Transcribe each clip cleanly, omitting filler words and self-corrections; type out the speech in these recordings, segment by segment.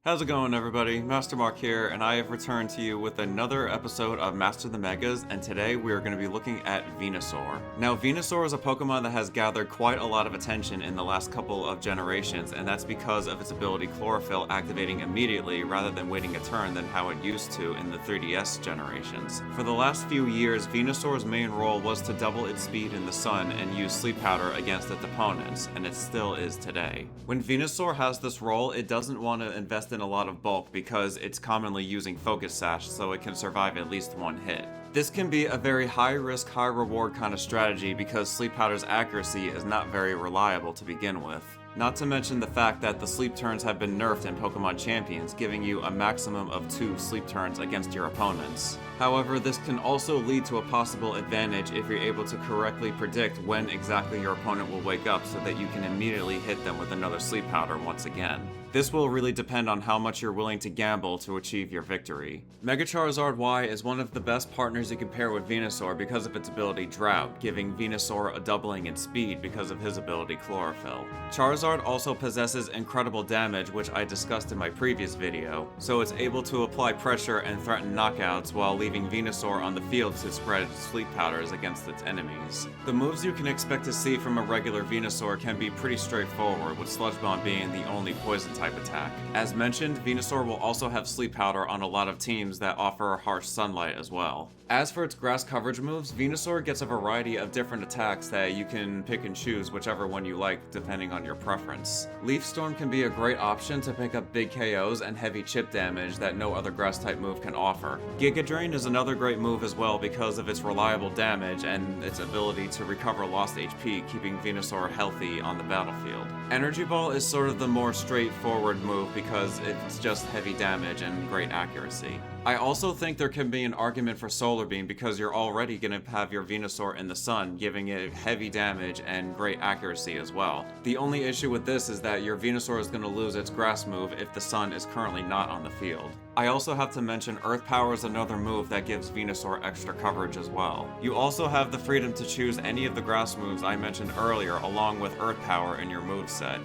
How's it going, everybody? Master Mark here, and I have returned to you with another episode of Master the Megas, and today we are going to be looking at Venusaur. Now, Venusaur is a Pokemon that has gathered quite a lot of attention in the last couple of generations, and that's because of its ability Chlorophyll activating immediately rather than waiting a turn than how it used to in the 3DS generations. For the last few years, Venusaur's main role was to double its speed in the sun and use Sleep Powder against its opponents, and it still is today. When Venusaur has this role, it doesn't want to invest in a lot of bulk because it's commonly using Focus Sash so it can survive at least one hit. This can be a very high risk, high reward kind of strategy because Sleep Powder's accuracy is not very reliable to begin with. Not to mention the fact that the sleep turns have been nerfed in Pokemon Champions, giving you a maximum of 2 sleep turns against your opponents. However, this can also lead to a possible advantage if you're able to correctly predict when exactly your opponent will wake up so that you can immediately hit them with another Sleep Powder once again. This will really depend on how much you're willing to gamble to achieve your victory. Mega Charizard Y is one of the best partners you can pair with Venusaur because of its ability Drought, giving Venusaur a doubling in speed because of his ability Chlorophyll. Charizard also possesses incredible damage, which I discussed in my previous video, so it's able to apply pressure and threaten knockouts while leaving Venusaur on the field to spread Sleep Powders against its enemies. The moves you can expect to see from a regular Venusaur can be pretty straightforward, with Sludge Bomb being the only poison type attack. As mentioned, Venusaur will also have Sleep Powder on a lot of teams that offer harsh sunlight as well. As for its grass coverage moves, Venusaur gets a variety of different attacks that you can pick and choose whichever one you like depending on your preference. Leaf Storm can be a great option to pick up big KOs and heavy chip damage that no other grass type move can offer. Giga Drain is another great move as well because of its reliable damage and its ability to recover lost HP, keeping Venusaur healthy on the battlefield. Energy Ball is sort of the more straightforward move because it's just heavy damage and great accuracy. I also think there can be an argument for Solar Beam because you're already going to have your Venusaur in the sun, giving it heavy damage and great accuracy as well. The only issue with this is that your Venusaur is going to lose its grass move if the sun is currently not on the field. I also have to mention Earth Power is another move that gives Venusaur extra coverage as well. You also have the freedom to choose any of the grass moves I mentioned earlier along with Earth Power in your moveset.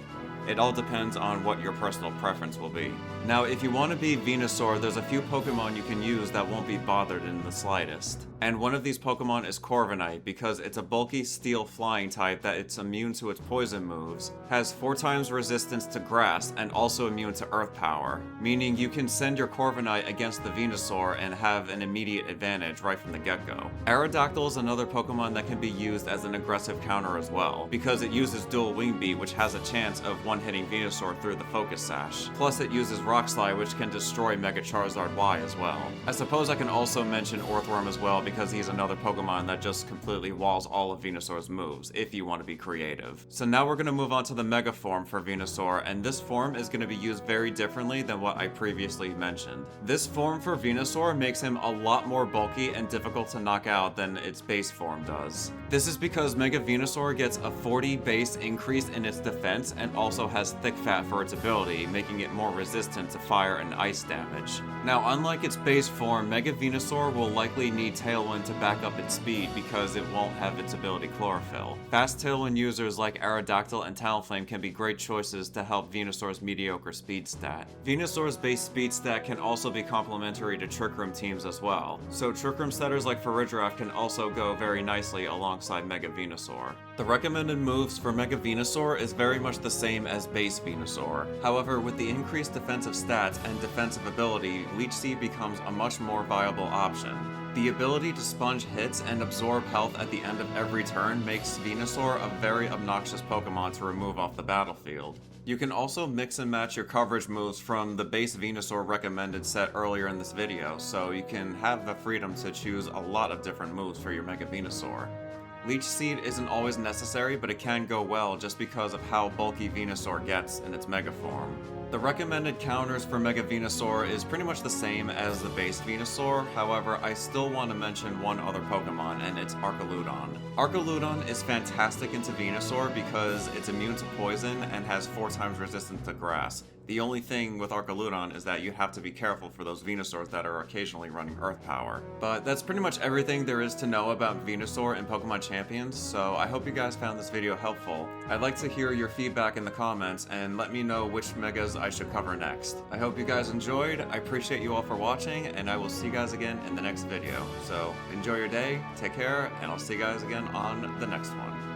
It all depends on what your personal preference will be. Now, if you want to be Venusaur, there's a few Pokemon you can use that won't be bothered in the slightest. And one of these Pokemon is Corviknight because it's a bulky steel flying type that it's immune to its poison moves, has 4 times resistance to grass, and also immune to Earth Power, meaning you can send your Corviknight against the Venusaur and have an immediate advantage right from the get-go. Aerodactyl is another Pokemon that can be used as an aggressive counter as well, because it uses Dual Wing Beat, which has a chance of one-hitting Venusaur through the Focus Sash. Plus it uses Rock Slide, which can destroy Mega Charizard Y as well. I suppose I can also mention Orthworm as well because he's another Pokemon that just completely walls all of Venusaur's moves, if you want to be creative. So now we're going to move on to the Mega form for Venusaur, and this form is going to be used very differently than what I previously mentioned. This form for Venusaur makes him a lot more bulky and difficult to knock out than its base form does. This is because Mega Venusaur gets a 40 base increase in its defense and also has thick fat for its ability, making it more resistant to fire and ice damage. Now, unlike its base form, Mega Venusaur will likely need Tailwind to back up its speed because it won't have its ability Chlorophyll. Fast Tailwind users like Aerodactyl and Talonflame can be great choices to help Venusaur's mediocre speed stat. Venusaur's base speed stat can also be complementary to Trick Room teams as well, so Trick Room setters like Farigiraf can also go very nicely alongside Mega Venusaur. The recommended moves for Mega Venusaur is very much the same as base Venusaur. However, with the increased defensive stats and defensive ability, Leech Seed becomes a much more viable option. The ability to sponge hits and absorb health at the end of every turn makes Venusaur a very obnoxious Pokemon to remove off the battlefield. You can also mix and match your coverage moves from the base Venusaur recommended set earlier in this video, so you can have the freedom to choose a lot of different moves for your Mega Venusaur. Leech Seed isn't always necessary, but it can go well just because of how bulky Venusaur gets in its Mega form. The recommended counters for Mega Venusaur is pretty much the same as the base Venusaur, however, I still want to mention one other Pokemon, and it's Archaludon. Archaludon is fantastic into Venusaur because it's immune to poison and has 4 times resistance to grass. The only thing with Archaludon is that you have to be careful for those Venusaurs that are occasionally running Earth Power. But that's pretty much everything there is to know about Venusaur and Pokemon Champions, so I hope you guys found this video helpful. I'd like to hear your feedback in the comments and let me know which Megas I should cover next. I hope you guys enjoyed, I appreciate you all for watching, and I will see you guys again in the next video. So enjoy your day, take care, and I'll see you guys again on the next one.